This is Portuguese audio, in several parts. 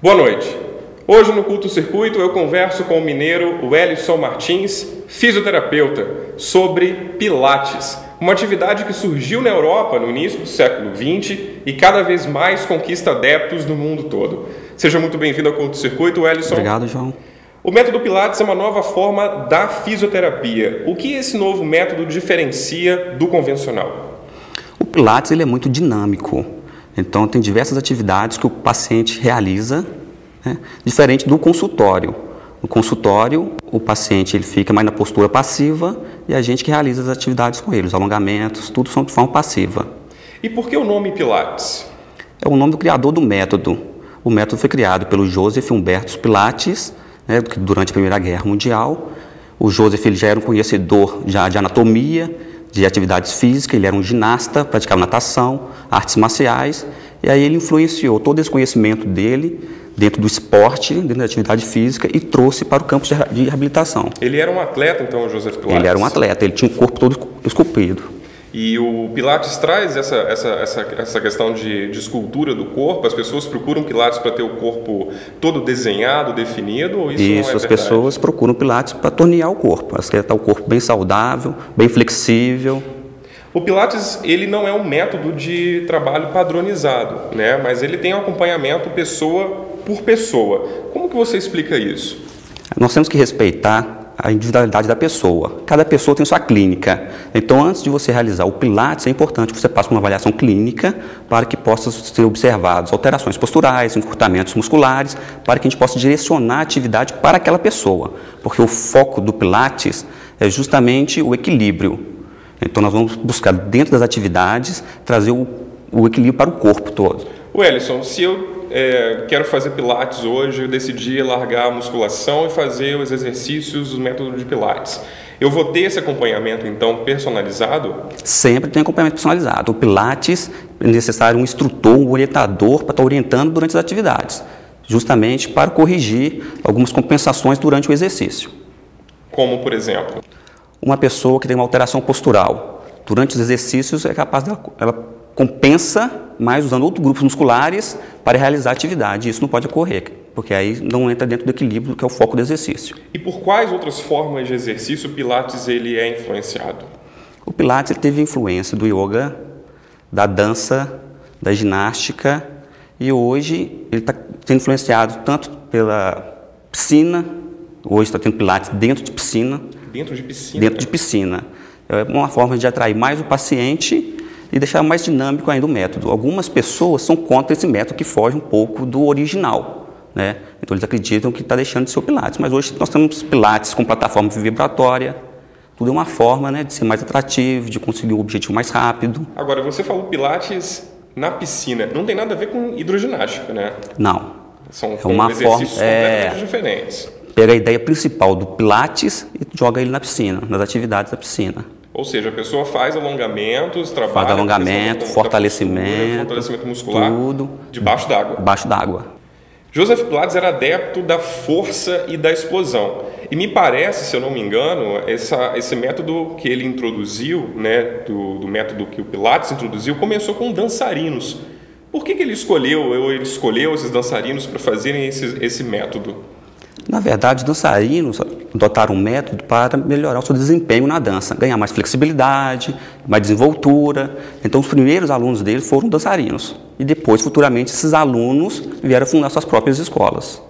Boa noite. Hoje no Culto Circuito eu converso com o mineiro Wellison Martins, fisioterapeuta, sobre Pilates, uma atividade que surgiu na Europa no início do século XX e cada vez mais conquista adeptos no mundo todo. Seja muito bem-vindo ao Culto Circuito, Wellison. Obrigado, João. O método Pilates é uma nova forma da fisioterapia. O que esse novo método diferencia do convencional? O Pilates ele é muito dinâmico, então tem diversas atividades que o paciente realiza, né, diferente do consultório. No consultório, o paciente ele fica mais na postura passiva e a gente que realiza as atividades com ele, os alongamentos, tudo são de forma passiva. E por que o nome Pilates? É o nome do criador do método. O método foi criado pelo Joseph Humbertus Pilates, né, durante a Primeira Guerra Mundial. O Joseph ele já era um conhecedor de anatomia, de atividades físicas, ele era um ginasta, praticava natação, artes marciais, e aí ele influenciou todo esse conhecimento dele dentro do esporte, dentro da atividade física e trouxe para o campo de reabilitação. Ele era um atleta, então, o Joseph Pilates? Ele era um atleta, ele tinha um corpo todo esculpido. E o Pilates traz essa questão de escultura do corpo? As pessoas procuram Pilates para ter o corpo todo desenhado, definido? Ou isso não é as verdade? Pessoas procuram Pilates para tornear o corpo. Elas querem estar o corpo bem saudável, bem flexível. O Pilates ele não é um método de trabalho padronizado, né? Mas ele tem um acompanhamento pessoa por pessoa. Como que você explica isso? Nós temos que respeitar a individualidade da pessoa. Cada pessoa tem sua clínica. Então, antes de você realizar o Pilates, é importante que você passe por uma avaliação clínica para que possam ser observadas alterações posturais, encurtamentos musculares, para que a gente possa direcionar a atividade para aquela pessoa. Porque o foco do Pilates é justamente o equilíbrio. Então, nós vamos buscar, dentro das atividades, trazer o equilíbrio para o corpo todo. Wellison, se eu quero fazer Pilates hoje, eu decidi largar a musculação e fazer os exercícios do método de Pilates. Eu vou ter esse acompanhamento, então, personalizado? Sempre tem acompanhamento personalizado. O Pilates é necessário um instrutor, um orientador para estar orientando durante as atividades, justamente para corrigir algumas compensações durante o exercício. Como, por exemplo? Uma pessoa que tem uma alteração postural, durante os exercícios é capaz ela compensa mais usando outros grupos musculares para realizar a atividade. Isso não pode ocorrer, porque aí não entra dentro do equilíbrio que é o foco do exercício. E por quais outras formas de exercício o Pilates ele é influenciado? O Pilates ele teve influência do yoga, da dança, da ginástica e hoje ele está sendo influenciado tanto pela piscina, hoje está tendo Pilates dentro de piscina. Dentro de piscina? Dentro de piscina. É uma forma de atrair mais o paciente e deixar mais dinâmico ainda o método. Algumas pessoas são contra esse método que foge um pouco do original, né? Então eles acreditam que está deixando de ser o Pilates, mas hoje nós temos Pilates com plataforma vibratória, tudo é uma forma, né, de ser mais atrativo, de conseguir um objetivo mais rápido. Agora, você falou Pilates na piscina, não tem nada a ver com hidroginástica, né? Não. São uma exercícios forma, completamente diferentes. Pega a ideia principal do Pilates e joga ele na piscina, nas atividades da piscina. Ou seja, a pessoa faz alongamentos, trabalha... Faz alongamento, fortalecimento muscular, tudo debaixo d'água. Debaixo d'água. Joseph Pilates era adepto da força e da explosão. E me parece, se eu não me engano, esse método que ele introduziu, né, do método que o Pilates introduziu, começou com dançarinos. Por que ele escolheu esses dançarinos para fazerem esse método? Na verdade, os dançarinos adotaram um método para melhorar o seu desempenho na dança, ganhar mais flexibilidade, mais desenvoltura. Então, os primeiros alunos dele foram dançarinos. E depois, futuramente, esses alunos vieram fundar suas próprias escolas.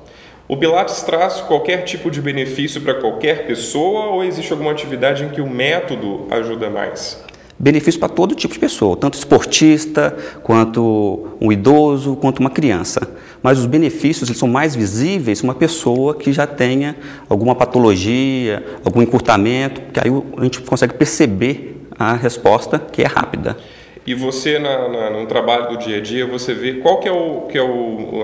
O Pilates traz qualquer tipo de benefício para qualquer pessoa ou existe alguma atividade em que o método ajuda mais? Benefício para todo tipo de pessoa, tanto esportista, quanto um idoso, quanto uma criança. Mas os benefícios eles são mais visíveis uma pessoa que já tenha alguma patologia, algum encurtamento, que aí a gente consegue perceber a resposta que é rápida. E você, no trabalho do dia a dia, você vê qual que é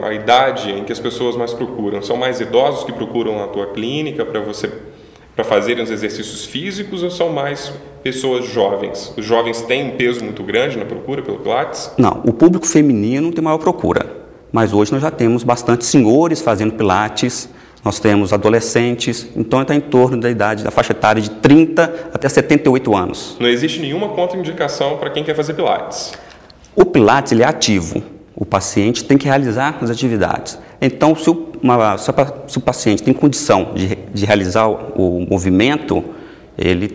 a idade em que as pessoas mais procuram? São mais idosos que procuram a tua clínica para fazerem os exercícios físicos ou são mais pessoas jovens? Os jovens têm um peso muito grande na procura pelo Pilates? Não, o público feminino tem maior procura, mas hoje nós já temos bastante senhores fazendo Pilates, nós temos adolescentes, então está em torno da idade, da faixa etária de 30 até 78 anos. Não existe nenhuma contraindicação para quem quer fazer Pilates? O Pilates ele é ativo, O paciente tem que realizar as atividades. Então, se o paciente tem condição de realizar o movimento, ele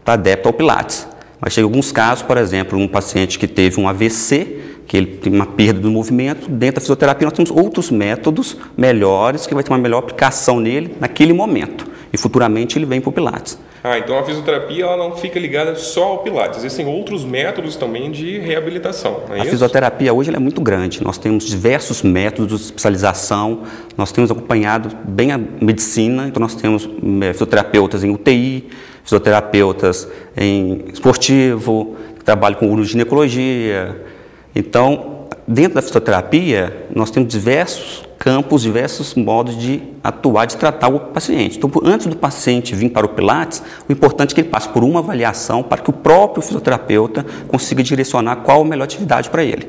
está adepto ao Pilates. Mas chega alguns casos, por exemplo, um paciente que teve um AVC, que ele tem uma perda do movimento, dentro da fisioterapia nós temos outros métodos melhores, que vai ter uma melhor aplicação nele naquele momento. E futuramente ele vem para o Pilates. Então a fisioterapia ela não fica ligada só ao Pilates, existem outros métodos também de reabilitação, não é isso? A fisioterapia hoje ela é muito grande, nós temos diversos métodos de especialização, nós temos acompanhado bem a medicina, então nós temos fisioterapeutas em UTI, fisioterapeutas em esportivo, que trabalham com uroginecologia. Então, dentro da fisioterapia, nós temos diversos campos, diversos modos de atuar, de tratar o paciente. Então, antes do paciente vir para o Pilates, o importante é que ele passe por uma avaliação para que o próprio fisioterapeuta consiga direcionar qual a melhor atividade para ele.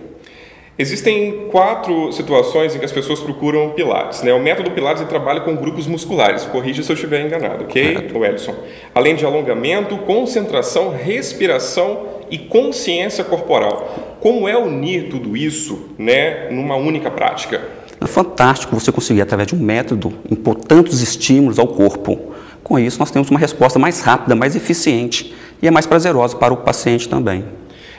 Existem 4 situações em que as pessoas procuram o Pilates, né? O método Pilates ele trabalha com grupos musculares, corrija se eu estiver enganado, ok, Wellison? Além de alongamento, concentração, respiração e consciência corporal. Como é unir tudo isso, né, numa única prática? É fantástico você conseguir, através de um método, impor tantos estímulos ao corpo. Com isso, nós temos uma resposta mais rápida, mais eficiente e é mais prazerosa para o paciente também.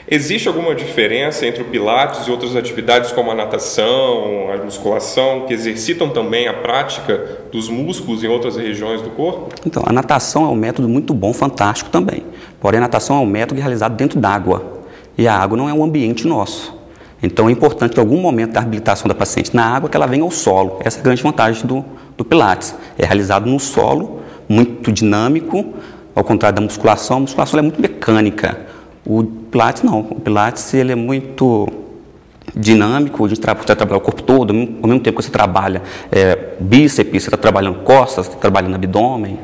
Existe alguma diferença entre o Pilates e outras atividades como a natação, a musculação, que exercitam também a prática dos músculos em outras regiões do corpo? Então, a natação é um método muito bom, fantástico também. Porém, a natação é um método realizado dentro d'água e a água não é um ambiente nosso. Então, é importante que em algum momento da reabilitação da paciente na água que ela venha ao solo. Essa é a grande vantagem do Pilates. É realizado no solo, muito dinâmico, ao contrário da musculação. A musculação é muito mecânica. O Pilates não, o Pilates ele é muito dinâmico, a gente precisa trabalhar o corpo todo, ao mesmo tempo que você trabalha bíceps, você está trabalhando costas, está trabalhando abdômen.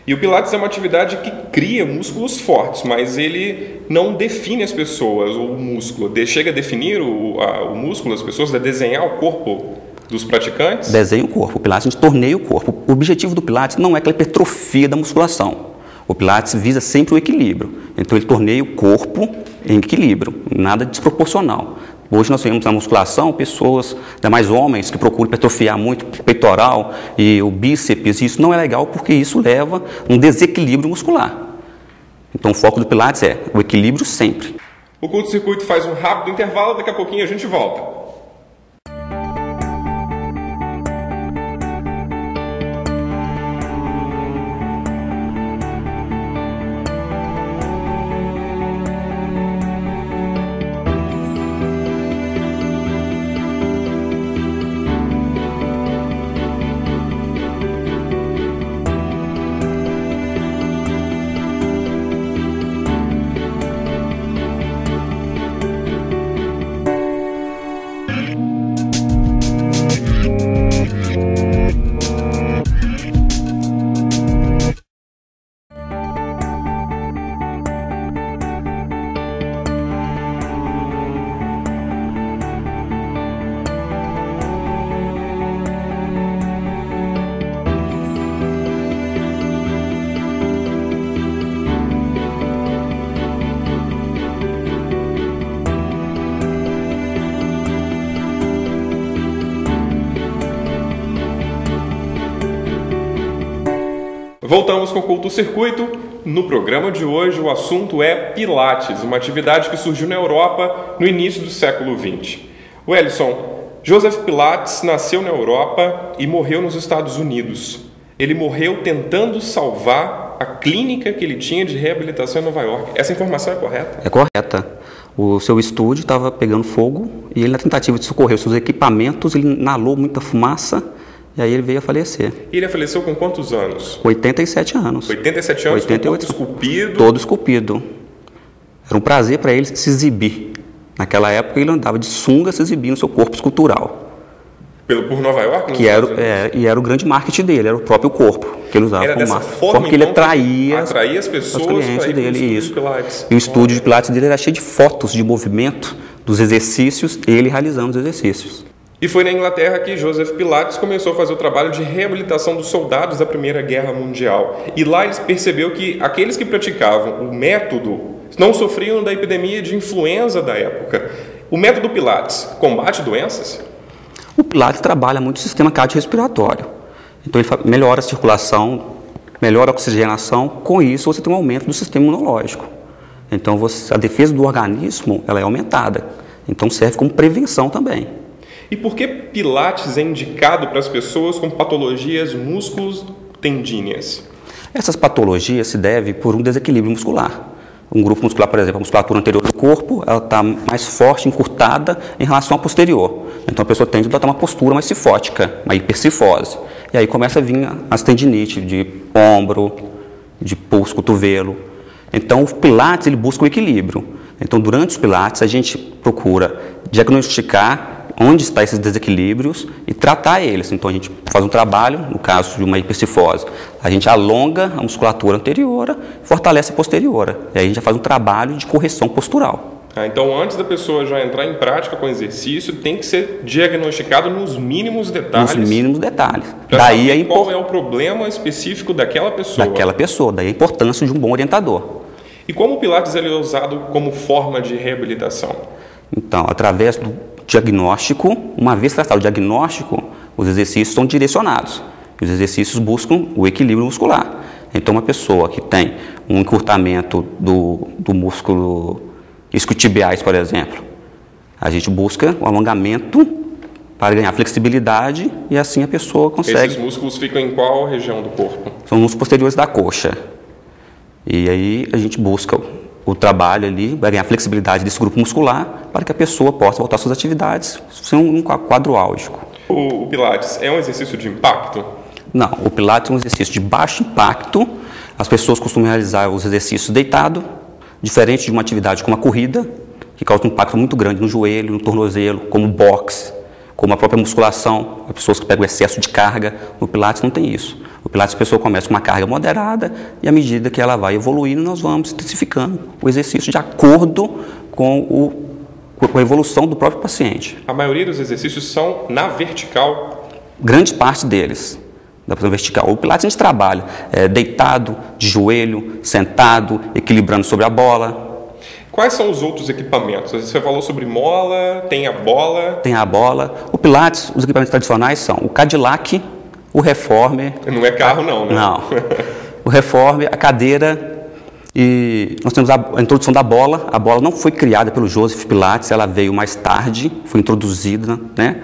E o Pilates é uma atividade que cria músculos fortes, mas ele não define as pessoas, ou o músculo. Chega a definir o músculo das pessoas, a desenhar o corpo dos praticantes? Desenha o corpo, o Pilates a gente torneia o corpo. O objetivo do Pilates não é aquela hipertrofia da musculação. O Pilates visa sempre o equilíbrio, então ele torneia o corpo em equilíbrio, nada desproporcional. Hoje nós vemos na musculação pessoas, ainda mais homens, que procuram hipertrofiar muito o peitoral e o bíceps, e isso não é legal porque isso leva a um desequilíbrio muscular. Então o foco do Pilates é o equilíbrio sempre. O Curto Circuito faz um rápido intervalo, daqui a pouquinho a gente volta. Voltamos com o Curto Circuito. No programa de hoje o assunto é Pilates, uma atividade que surgiu na Europa no início do século XX. Wellison, Joseph Pilates nasceu na Europa e morreu nos Estados Unidos. Ele morreu tentando salvar a clínica que ele tinha de reabilitação em Nova York. Essa informação é correta? É correta. O seu estúdio estava pegando fogo e ele, na tentativa de socorrer os seus equipamentos, ele inalou muita fumaça. E aí ele veio a falecer. E ele faleceu com quantos anos? 87 anos. 87 anos, 88, todo esculpido? Todo esculpido. Era um prazer para ele se exibir. Naquela época ele andava de sunga se exibindo seu corpo escultural. Por Nova York? Que era o grande marketing dele, era o próprio corpo que ele usava. Era dessa forma porque ele atraía as pessoas os clientes para ir dele. Isso. De Pilates. E o estúdio de Pilates dele era cheio de fotos de movimento, dos exercícios, ele realizando os exercícios. E foi na Inglaterra que Joseph Pilates começou a fazer o trabalho de reabilitação dos soldados da Primeira Guerra Mundial. E lá ele percebeu que aqueles que praticavam o método não sofriam da epidemia de influenza da época. O método Pilates combate doenças? O Pilates trabalha muito o sistema cardiorrespiratório. Então ele melhora a circulação, melhora a oxigenação, com isso você tem um aumento do sistema imunológico. Então a defesa do organismo ela é aumentada, então serve como prevenção também. E por que Pilates é indicado para as pessoas com patologias músculo-tendíneas? Essas patologias se devem por um desequilíbrio muscular. Um grupo muscular, por exemplo, a musculatura anterior do corpo, ela está mais forte, encurtada em relação à posterior. Então a pessoa tende a adotar uma postura mais cifótica, uma hipercifose. E aí começa a vir as tendinites de ombro, de pulso, cotovelo. Então o Pilates ele busca o equilíbrio. Então durante os Pilates a gente procura diagnosticar onde estão esses desequilíbrios e tratar eles. Então a gente faz um trabalho, no caso de uma hipercifose, a gente alonga a musculatura anterior, fortalece a posterior. E aí a gente já faz um trabalho de correção postural. Então antes da pessoa já entrar em prática com exercício, tem que ser diagnosticado nos mínimos detalhes. Nos mínimos detalhes. Daí saber qual é o problema específico daquela pessoa. Daí a importância de um bom orientador. E como o Pilates ele é usado como forma de reabilitação? Então, através do diagnóstico, uma vez tratado o diagnóstico, os exercícios são direcionados. Os exercícios buscam o equilíbrio muscular. Então, uma pessoa que tem um encurtamento do músculo isquiotibiais, por exemplo, a gente busca o alongamento para ganhar flexibilidade e assim a pessoa consegue... Esses músculos ficam em qual região do corpo? São os músculos posteriores da coxa. E aí a gente busca o trabalho ali, vai ganhar flexibilidade desse grupo muscular para que a pessoa possa voltar às suas atividades sem um quadro álgico. O Pilates é um exercício de impacto? Não, o Pilates é um exercício de baixo impacto. As pessoas costumam realizar os exercícios deitado, diferente de uma atividade como a corrida, que causa um impacto muito grande no joelho, no tornozelo, como boxe, como a própria musculação, as pessoas que pegam excesso de carga. No Pilates não tem isso. O Pilates a pessoa começa com uma carga moderada e à medida que ela vai evoluindo, nós vamos intensificando o exercício de acordo com a evolução do próprio paciente. A maioria dos exercícios são na vertical? Grande parte deles da posição vertical. O Pilates a gente trabalha deitado, de joelho, sentado, equilibrando sobre a bola. Quais são os outros equipamentos? Você falou sobre mola, tem a bola. Tem a bola. O Pilates, os equipamentos tradicionais são o Cadillac, o Reformer. Não é carro não, né? Não. O Reformer, a cadeira e nós temos a introdução da bola. A bola não foi criada pelo Joseph Pilates, ela veio mais tarde, foi introduzida, né?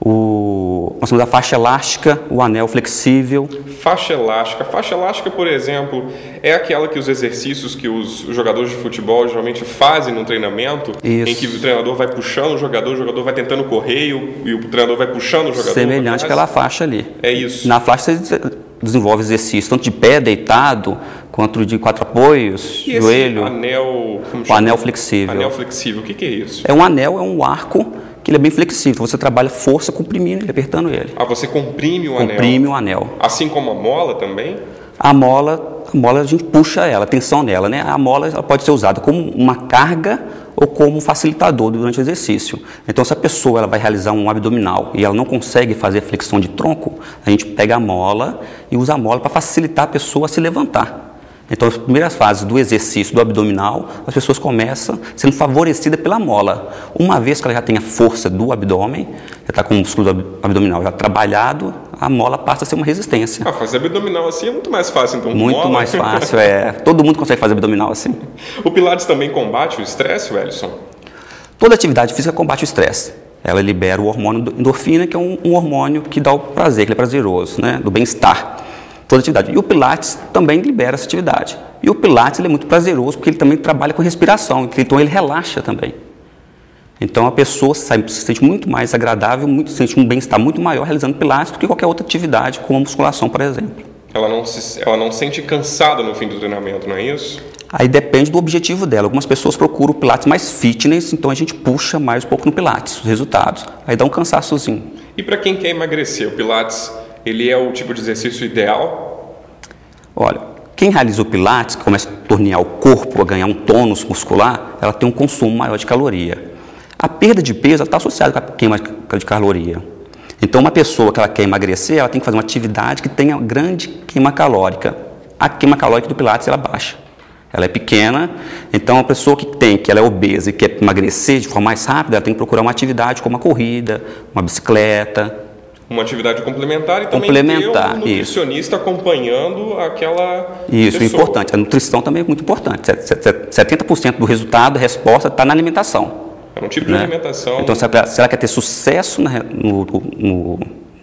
Nós temos a faixa elástica, o anel flexível. Faixa elástica, por exemplo, é aquela que os exercícios que os jogadores de futebol geralmente fazem no treinamento, Isso. Em que o treinador vai puxando o jogador vai tentando correr e o treinador vai puxando o jogador. Semelhante àquela faixa ali. É isso. Na faixa você desenvolve exercício tanto de pé, deitado, quanto de 4 apoios, e joelho. O anel flexível. Anel flexível, o que é isso? É um anel, é um arco que ele é bem flexível. Você trabalha força comprimindo ele, apertando ele. Ah, você comprime o anel? Comprime o anel. Assim como a mola também? A mola a gente puxa ela, a tensão nela, né? A mola ela pode ser usada como uma carga ou como um facilitador durante o exercício. Então, se a pessoa ela vai realizar um abdominal e ela não consegue fazer flexão de tronco, a gente pega a mola e usa a mola para facilitar a pessoa a se levantar. Então, as primeiras fases do exercício do abdominal, as pessoas começam sendo favorecidas pela mola. Uma vez que ela já tem a força do abdômen, já está com o músculo abdominal já trabalhado, a mola passa a ser uma resistência. Fazer abdominal assim é muito mais fácil, então. Muito mola. mais fácil, todo mundo consegue fazer abdominal assim. O Pilates também combate o estresse, Wellison? Toda atividade física combate o estresse. Ela libera o hormônio endorfina, que é um hormônio que dá o prazer, que é prazeroso, né? Do bem-estar. Toda atividade. E o Pilates também libera essa atividade. E o Pilates ele é muito prazeroso porque ele também trabalha com respiração, então ele relaxa também. Então a pessoa se sente muito mais agradável, sente um bem-estar muito maior realizando Pilates do que qualquer outra atividade, como a musculação, por exemplo. Ela não sente cansada no fim do treinamento, não é isso? Aí depende do objetivo dela. Algumas pessoas procuram o Pilates mais fitness, então a gente puxa mais um pouco no Pilates, os resultados. Aí dá um cansaçozinho. E para quem quer emagrecer, o Pilates ele é o tipo de exercício ideal? Olha, quem realiza o Pilates, que começa a tornear o corpo, a ganhar um tônus muscular, ela tem um consumo maior de caloria. A perda de peso está associada com a queima de caloria. Então, uma pessoa que ela quer emagrecer, ela tem que fazer uma atividade que tenha grande queima calórica. A queima calórica do Pilates ela baixa. ela é pequena, então a pessoa que ela é obesa e quer emagrecer de forma mais rápida, ela tem que procurar uma atividade como uma corrida, uma bicicleta. Uma atividade complementar e também ter um nutricionista acompanhando aquela Isso, pessoa. Importante. A nutrição também é muito importante. 70% do resultado, da resposta, está na alimentação. É um tipo de alimentação. Então, se ela quer ter sucesso na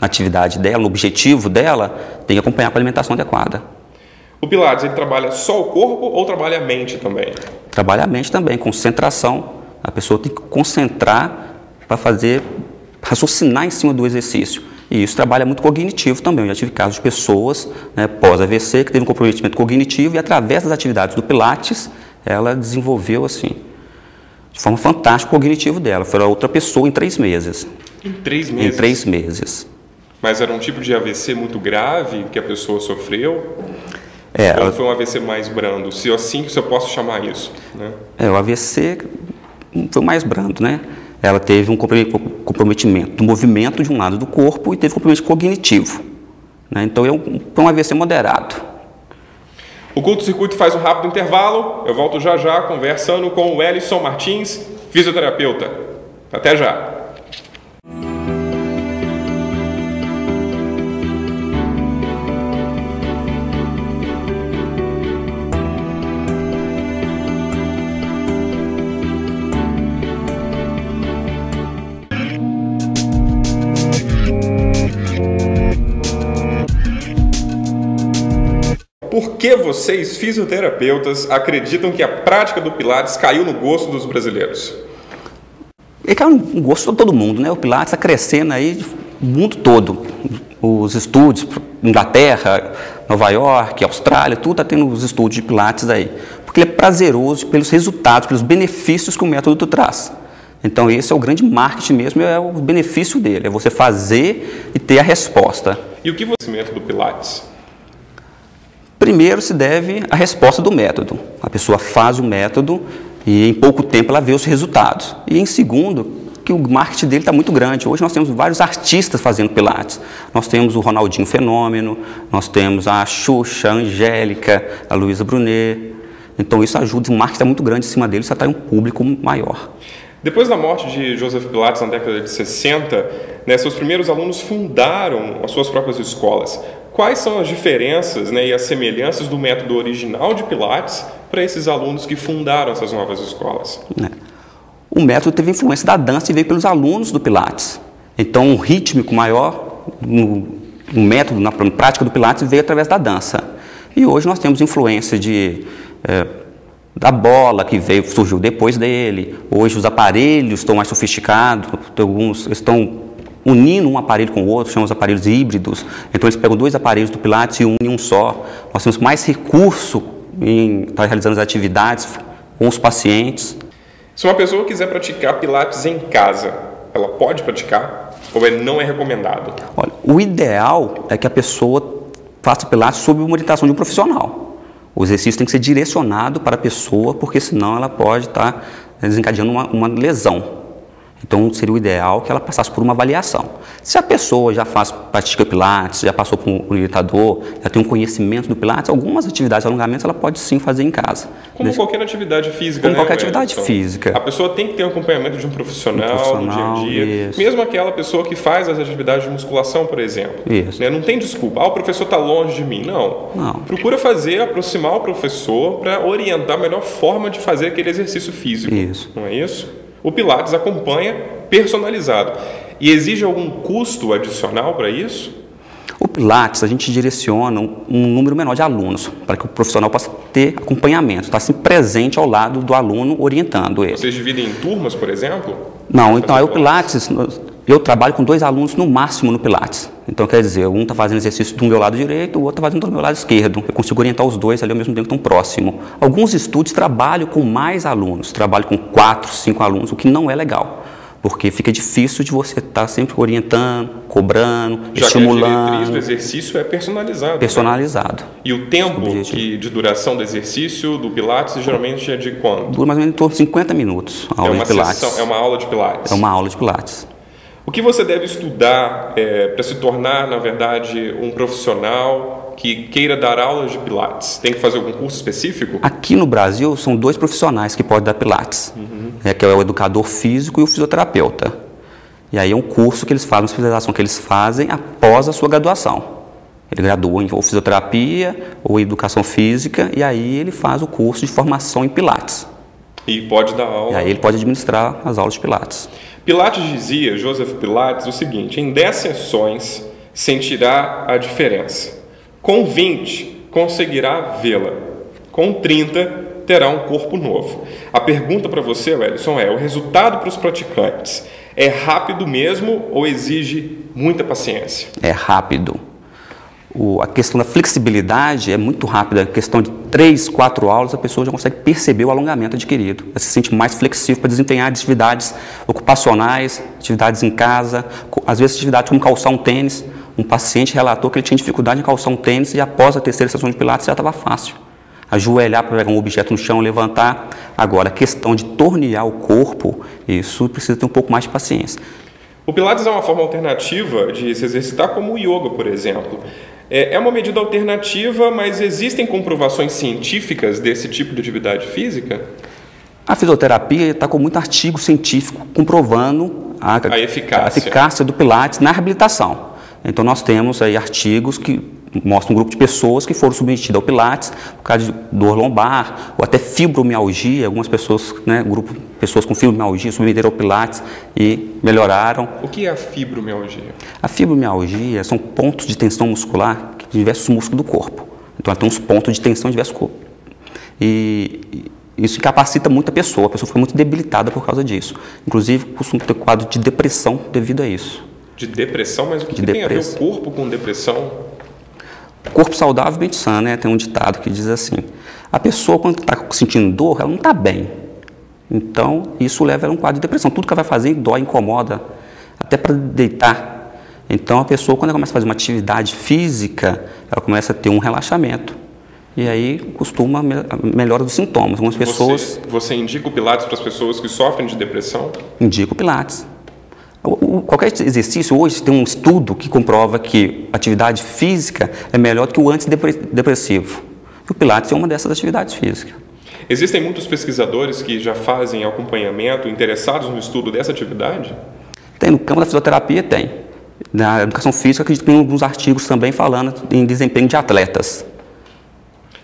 atividade dela, no objetivo dela, tem que acompanhar com a alimentação adequada. O Pilates, ele trabalha só o corpo ou trabalha a mente também? Trabalha a mente também, concentração. A pessoa tem que concentrar para raciocinar em cima do exercício. E isso trabalha muito cognitivo também. Eu já tive casos de pessoas, né, pós-AVC, que teve um comprometimento cognitivo e através das atividades do Pilates, ela desenvolveu assim, de forma fantástica o cognitivo dela. Foi outra pessoa em 3 meses. Em 3 meses? Em 3 meses. Mas era um tipo de AVC muito grave que a pessoa sofreu? Ou foi um AVC mais brando? Se eu posso chamar isso, né? O AVC foi mais brando, né? Ela teve um comprometimento do movimento de um lado do corpo e teve comprometimento cognitivo, né? Então foi um AVC moderado. O Curto Circuito faz um rápido intervalo. Eu volto já conversando com o Ellison Martins, fisioterapeuta. Até já. Por que vocês, fisioterapeutas, acreditam que a prática do Pilates caiu no gosto dos brasileiros? Ele caiu no gosto de todo mundo, né? O Pilates está crescendo aí no mundo todo. Os estúdios, Inglaterra, Nova York, Austrália, tudo está tendo os estúdios de Pilates aí. Porque ele é prazeroso pelos resultados, pelos benefícios que o método traz. Então esse é o grande marketing mesmo, é o benefício dele, é você fazer e ter a resposta. E o que você acha do Pilates? Primeiro se deve à resposta do método. A pessoa faz o método e em pouco tempo ela vê os resultados. E em segundo, que o marketing dele está muito grande. Hoje nós temos vários artistas fazendo Pilates. Nós temos o Ronaldinho Fenômeno, nós temos a Xuxa, a Angélica, a Luísa Brunet. Então isso ajuda, o marketing está muito grande em cima dele, isso atrai um público maior. Depois da morte de Joseph Pilates na década de 60, né, seus primeiros alunos fundaram as suas próprias escolas. Quais são as diferenças, né, e as semelhanças do método original de Pilates para esses alunos que fundaram essas novas escolas? O método teve influência da dança e veio pelos alunos do Pilates. Então, um rítmico maior no método, na prática do Pilates, veio através da dança. E hoje nós temos influência da bola, que surgiu depois dele. Hoje os aparelhos estão mais sofisticados, alguns estão unindo um aparelho com o outro, chamam os aparelhos híbridos. Então eles pegam 2 aparelhos do Pilates e unem um só. Nós temos mais recurso em estar realizando as atividades com os pacientes. Se uma pessoa quiser praticar Pilates em casa, ela pode praticar ou não é recomendado? Olha, o ideal é que a pessoa faça Pilates sob uma orientação de um profissional. O exercício tem que ser direcionado para a pessoa, porque senão ela pode estar desencadeando uma lesão. Então, seria o ideal que ela passasse por uma avaliação. Se a pessoa já pratica Pilates, já passou por um orientador, já tem um conhecimento do Pilates, algumas atividades de alongamento ela pode sim fazer em casa. Como qualquer atividade física, Como né? qualquer atividade física. A pessoa tem que ter um acompanhamento de um profissional no dia a dia. Isso. Mesmo aquela pessoa que faz as atividades de musculação, por exemplo. Isso. Né? Não tem desculpa. O professor está longe de mim. Não. Procura aproximar o professor para orientar a melhor forma de fazer aquele exercício físico. Isso. Não é isso? O Pilates acompanha personalizado. E exige algum custo adicional para isso? O Pilates, a gente direciona um número menor de alunos, para que o profissional possa ter acompanhamento, estar assim, presente ao lado do aluno, orientando ele. Vocês dividem em turmas, por exemplo? Não, então o Pilates, eu trabalho com 2 alunos no máximo no Pilates. Então, quer dizer, um está fazendo exercício do meu lado direito, o outro está fazendo do meu lado esquerdo. Eu consigo orientar os 2 ali ao mesmo tempo tão próximo. Alguns estúdios trabalham com mais alunos, trabalham com 4, 5 alunos, o que não é legal. Porque fica difícil de você estar sempre orientando, cobrando, estimulando. Já que a diretriz do exercício é personalizado. Personalizado. Né? E o tempo de duração do exercício do Pilates geralmente é de quanto? Dura mais ou menos em torno de 50 minutos a aula de Pilates. É uma aula de Pilates? É uma aula de Pilates. O que você deve estudar para se tornar, na verdade, um profissional que queira dar aulas de Pilates, tem que fazer algum curso específico? Aqui no Brasil, são 2 profissionais que podem dar Pilates, que é o educador físico e o fisioterapeuta. E aí é um curso que eles fazem, uma especialização que eles fazem após a sua graduação. Ele gradua em ou fisioterapia ou educação física, e aí ele faz o curso de formação em Pilates. E pode dar aula. E aí ele pode administrar as aulas de Pilates. Pilates dizia, Joseph Pilates, o seguinte: em 10 sessões sentirá a diferença. Com 20, conseguirá vê-la. Com 30, terá um corpo novo. A pergunta para você, Wellington, é: o resultado para os praticantes é rápido mesmo ou exige muita paciência? É rápido. A questão da flexibilidade é muito rápida. A questão de 3, 4 aulas, a pessoa já consegue perceber o alongamento adquirido. Ela se sente mais flexível para desempenhar atividades ocupacionais, atividades em casa, às vezes atividades como calçar um tênis. Um paciente relatou que ele tinha dificuldade em calçar um tênis e após a 3ª sessão de Pilates já estava fácil. Ajoelhar para pegar um objeto no chão, levantar. Agora, a questão de tornear o corpo, isso precisa ter um pouco mais de paciência. O Pilates é uma forma alternativa de se exercitar, como o yoga, por exemplo. É uma medida alternativa, mas existem comprovações científicas desse tipo de atividade física? A fisioterapia está com muito artigo científico comprovando a eficácia do Pilates na reabilitação. Então nós temos aí artigos que mostram um grupo de pessoas que foram submetidas ao Pilates por causa de dor lombar ou até fibromialgia. Algumas pessoas, pessoas com fibromialgia submeteram ao Pilates e melhoraram. O que é a fibromialgia? A fibromialgia são pontos de tensão muscular de diversos músculos do corpo. Então ela tem uns pontos de tensão em diversos corpos. E isso incapacita muito a pessoa fica muito debilitada por causa disso. Inclusive costuma ter quadro de depressão devido a isso. De depressão? Mas o que tem a ver o corpo com depressão? Corpo saudável, mente sã, né? Tem um ditado que diz assim: a pessoa quando está sentindo dor, ela não está bem. Então, isso leva a um quadro de depressão. Tudo que ela vai fazer dói, incomoda, até para deitar. Então, a pessoa, quando ela começa a fazer uma atividade física, ela começa a ter um relaxamento. E aí, costuma melhora dos sintomas. Algumas pessoas... Você indica o Pilates para as pessoas que sofrem de depressão? Indico o Pilates. Qualquer exercício, hoje tem um estudo que comprova que a atividade física é melhor do que o antidepressivo. E o Pilates é uma dessas atividades físicas. Existem muitos pesquisadores que já fazem acompanhamento, interessados no estudo dessa atividade? Tem, no campo da fisioterapia tem. Na educação física, acredito que tem alguns artigos também falando em desempenho de atletas.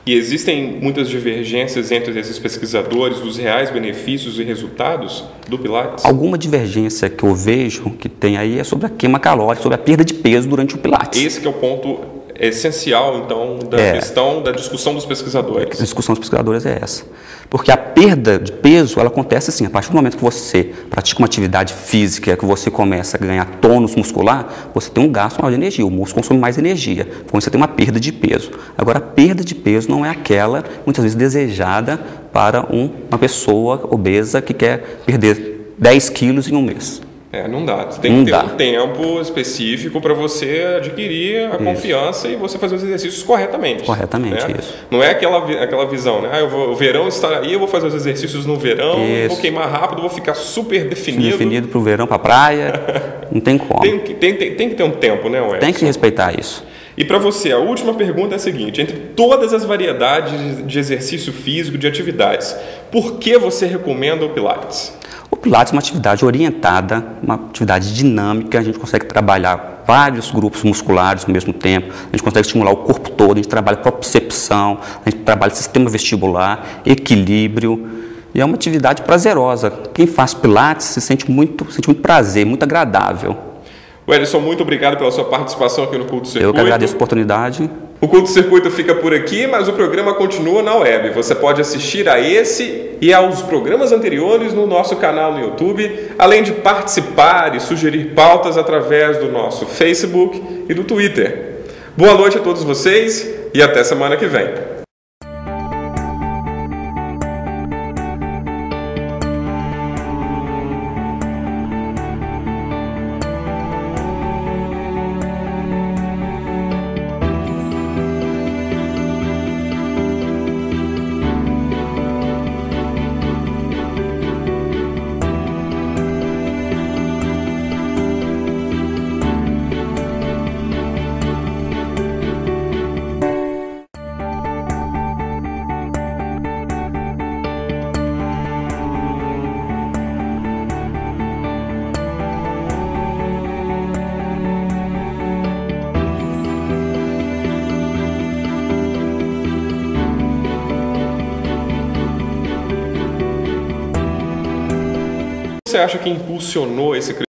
E existem muitas divergências entre esses pesquisadores dos reais benefícios e resultados do Pilates? Alguma divergência que eu vejo que tem aí é sobre a queima calórica, sobre a perda de peso durante o Pilates. Esse que é o ponto essencial, então, da questão da discussão dos pesquisadores. A discussão dos pesquisadores é essa. Porque a perda de peso, ela acontece assim, a partir do momento que você pratica uma atividade física, que você começa a ganhar tônus muscular, você tem um gasto maior de energia, o músculo consome mais energia, quando você tem uma perda de peso. Agora, a perda de peso não é aquela, muitas vezes, desejada para uma pessoa obesa que quer perder 10 quilos em um mês. Não dá. Você tem que ter um tempo específico para você adquirir a confiança e você fazer os exercícios corretamente. Corretamente, isso. Não é aquela visão, né? O verão está aí, eu vou fazer os exercícios no verão, vou queimar rápido, vou ficar super definido. Definido para o verão, para a praia, não tem como. Tem que ter um tempo, né, Wellington? Tem que respeitar isso. E para você, a última pergunta é a seguinte: entre todas as variedades de exercício físico, de atividades, por que você recomenda o Pilates? O Pilates é uma atividade orientada, uma atividade dinâmica, a gente consegue trabalhar vários grupos musculares ao mesmo tempo, a gente consegue estimular o corpo todo, a gente trabalha propriocepção, a gente trabalha sistema vestibular, equilíbrio, e é uma atividade prazerosa. Quem faz Pilates sente muito prazer, muito agradável. Wellington, muito obrigado pela sua participação aqui no Culto Circuito. Eu que agradeço a oportunidade. O Culto Circuito fica por aqui, mas o programa continua na web. Você pode assistir a esse e aos programas anteriores no nosso canal no YouTube, além de participar e sugerir pautas através do nosso Facebook e do Twitter. Boa noite a todos vocês e até semana que vem. você acha que impulsionou esse crescimento?